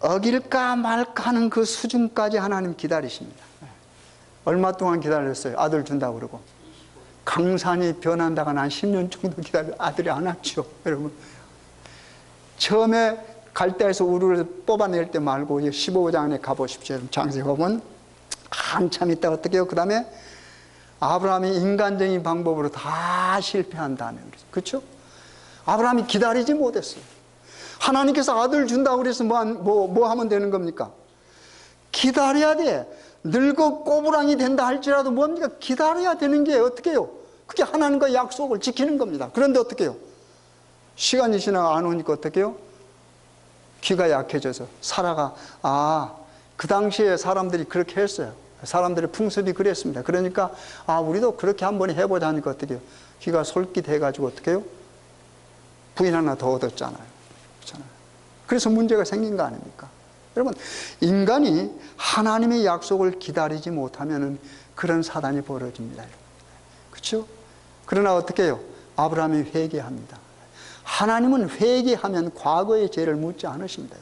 어길까 말까 하는 그 수준까지 하나님 기다리십니다. 얼마 동안 기다렸어요? 아들 준다고 그러고. 강산이 변한다가 한 10년 정도 기다려 아들이 안 왔죠. 여러분, 처음에 갈대에서 우르를 뽑아낼 때 말고 15장에 가보십시오. 장세기 보면 한참 있다 어떻게 해요? 그 다음에 아브라함이 인간적인 방법으로 다 실패한 다음에 그렇죠? 아브라함이 기다리지 못했어요. 하나님께서 아들 준다고 그래서 뭐 하면 되는 겁니까? 기다려야 돼. 늙어 꼬부랑이 된다 할지라도 뭡니까? 기다려야 되는 게 어떻게 해요? 그게 하나님과 약속을 지키는 겁니다. 그런데 어떻게 해요? 시간이 지나가 안 오니까 어떻게 해요? 귀가 약해져서 사라가 그 당시에 사람들이 그렇게 했어요. 사람들의 풍습이 그랬습니다. 그러니까 우리도 그렇게 한번 해보자 하니까 어떻게 해요? 귀가 솔깃해가지고 어떻게 해요? 부인 하나 더 얻었잖아요. 그렇잖아요. 그래서 문제가 생긴 거 아닙니까? 여러분, 인간이 하나님의 약속을 기다리지 못하면 그런 사단이 벌어집니다. 그렇죠? 그러나 어떻게 해요? 아브라함이 회개합니다. 하나님은 회개하면 과거의 죄를 묻지 않으십니다.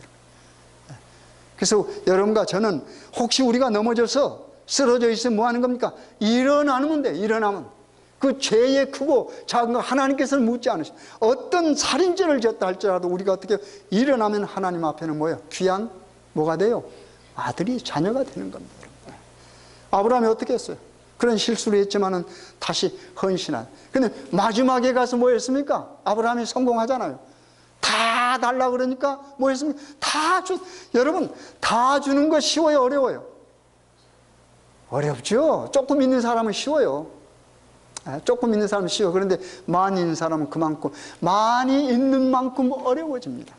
그래서 여러분과 저는 혹시 우리가 넘어져서 쓰러져 있으면 뭐 하는 겁니까? 일어나면 돼. 일어나면. 그 죄의 크고 작은 거 하나님께서는 묻지 않으십니다. 어떤 살인죄를 졌다 할지라도 우리가 어떻게 일어나면 하나님 앞에는 뭐예요? 귀한 뭐가 돼요? 아들이 자녀가 되는 겁니다. 아브라함이 어떻게 했어요? 그런 실수를 했지만은 다시 헌신한. 근데 마지막에 가서 뭐 했습니까? 아브라함이 성공하잖아요. 다 달라 그러니까 뭐 했습니까? 여러분, 다 주는 거 쉬워요? 어려워요? 어렵죠? 조금 있는 사람은 쉬워요. 조금 있는 사람은 쉬워. 그런데 많이 있는 사람은 그만큼, 많이 있는 만큼 어려워집니다.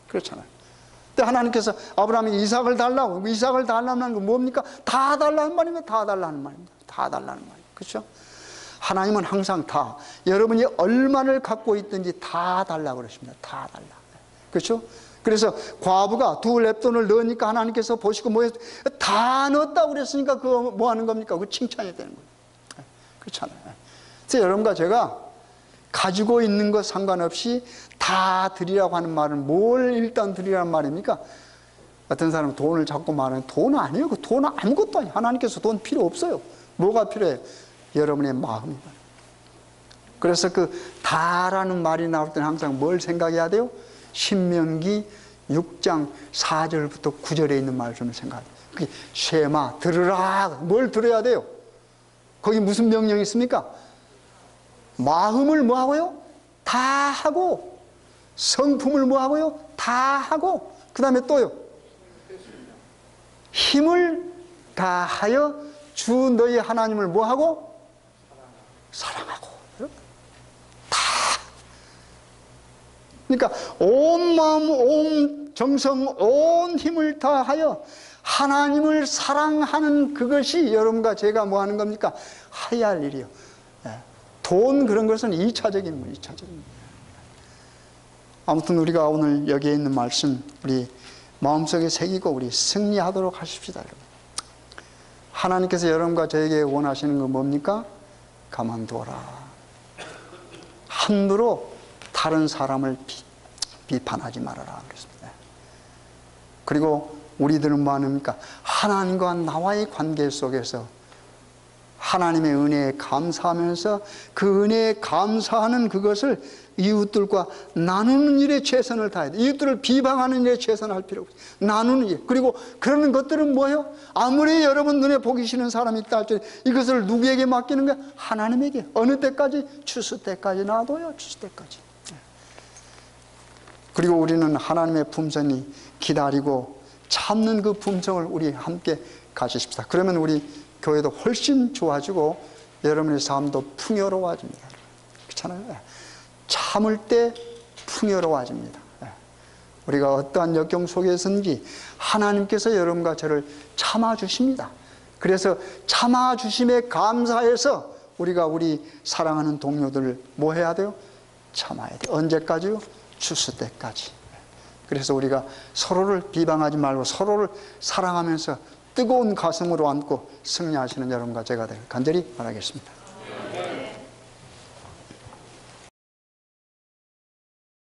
그렇잖아요. 근데 하나님께서 아브라함이 이삭을 달라고, 이삭을 달라는 건 뭡니까? 다 달라는 말입니다. 다 달라는 말입니다. 다 달라는 말입니다. 그렇죠? 하나님은 항상 다, 여러분이 얼마를 갖고 있든지 다 달라고 그러십니다. 다 달라. 그렇죠? 그래서 과부가 두 렙돈을 넣으니까 하나님께서 보시고 뭐 했어요? 다 넣었다고 그랬으니까 그거 뭐 하는 겁니까? 그 칭찬이 되는 거예요. 그렇잖아요. 그래서 여러분과 제가 가지고 있는 것 상관없이 다 드리라고 하는 말은 뭘 일단 드리라는 말입니까? 어떤 사람은 돈을 자꾸 말하는, 돈 아니에요. 그 돈은 아무것도 아니에요. 하나님께서 돈 필요 없어요. 뭐가 필요해요? 여러분의 마음입니다. 그래서 그 다라는 말이 나올 때는 항상 뭘 생각해야 돼요? 신명기 6장 4절부터 9절에 있는 말씀을 생각해야 돼요. 그게 쉐마, 들으라. 뭘 들어야 돼요? 거기 무슨 명령이 있습니까? 마음을 뭐 하고요? 다 하고, 성품을 뭐 하고요? 다 하고, 그 다음에 또요, 힘을 다하여 주 너희 하나님을 뭐 하고? 사랑하고. 다. 그러니까 온 마음, 온 정성, 온 힘을 다하여 하나님을 사랑하는 그것이 여러분과 제가 뭐 하는 겁니까? 해야 할 일이요. 돈 그런 것은 2차적인 문, 2차적인 문. 아무튼 우리가 오늘 여기에 있는 말씀 우리 마음속에 새기고 우리 승리하도록 하십시다. 여러분. 하나님께서 여러분과 저에게 원하시는 건 뭡니까? 가만두어라. 함부로 다른 사람을 비판하지 말아라. 그랬습니다. 그리고 우리들은 뭐 합니까? 하나님과 나와의 관계 속에서 하나님의 은혜에 감사하면서 그 은혜에 감사하는 그것을 이웃들과 나누는 일에 최선을 다해야 돼. 이웃들을 비방하는 일에 최선을 할 필요가 없어요. 나누는 일. 그리고 그러는 것들은 뭐예요? 아무리 여러분 눈에 보기 싫은 사람이 있다 할지라도 이것을 누구에게 맡기는 거야? 하나님에게. 어느 때까지? 추수 때까지 놔둬요. 추수 때까지. 그리고 우리는 하나님의 품성이 기다리고 참는 그 품성을 우리 함께 가지십시다. 그러면 우리 교회도 훨씬 좋아지고 여러분의 삶도 풍요로워집니다. 그렇잖아요. 참을 때 풍요로워집니다. 우리가 어떠한 역경 속에서든지 하나님께서 여러분과 저를 참아주십니다. 그래서 참아주심에 감사해서 우리가 우리 사랑하는 동료들을 뭐 해야 돼요? 참아야 돼요. 언제까지요? 추수 때까지. 그래서 우리가 서로를 비방하지 말고 서로를 사랑하면서 뜨거운 가슴으로 안고 승리하시는 여러분과 제가 되길 간절히 바라겠습니다.